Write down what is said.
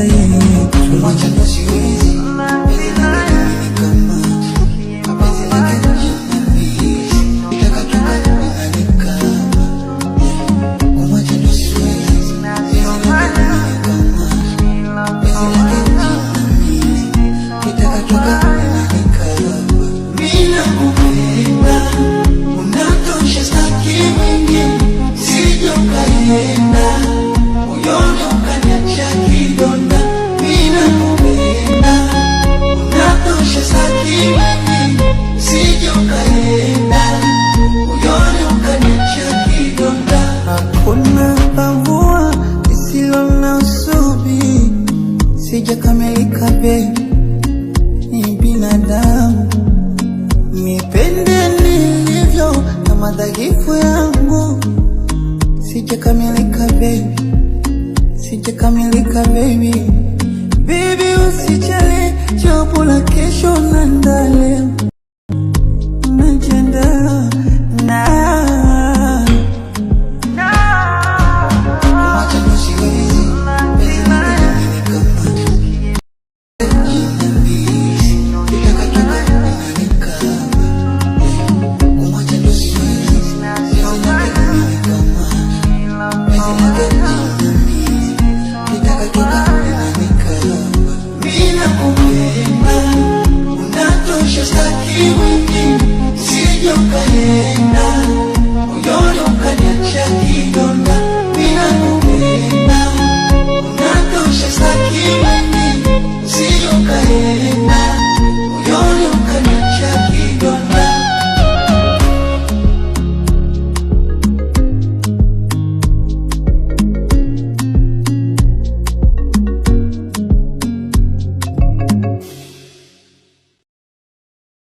yetu. Wacha ndo siwezi, penzi lake limenikamata, penzi lake linaniumiza, nitaka tukanikama. Wacha ndo siwezi, penzi lake limenikamata, penzi lake linaniumiza, nitaka tukanikama. Mimi nakupenda, unatosha staki mwingine, sije ukaenda moyoni ukaniacha kidonda. Mimi nakupenda, unatosha staki mwingine, sije ukaenda moyoni ukaniacha kidonda. Hakuna pavua lisilo na usubi, sijakamilika baby, ni binadamu. Nipende nilivyo na madhaifu yangu, sijakamilika baby, sijakamilika baby. Baby usijali, jopo la kesho na ndale najiandaa na Unatosha staki mwingine, usije ukaenda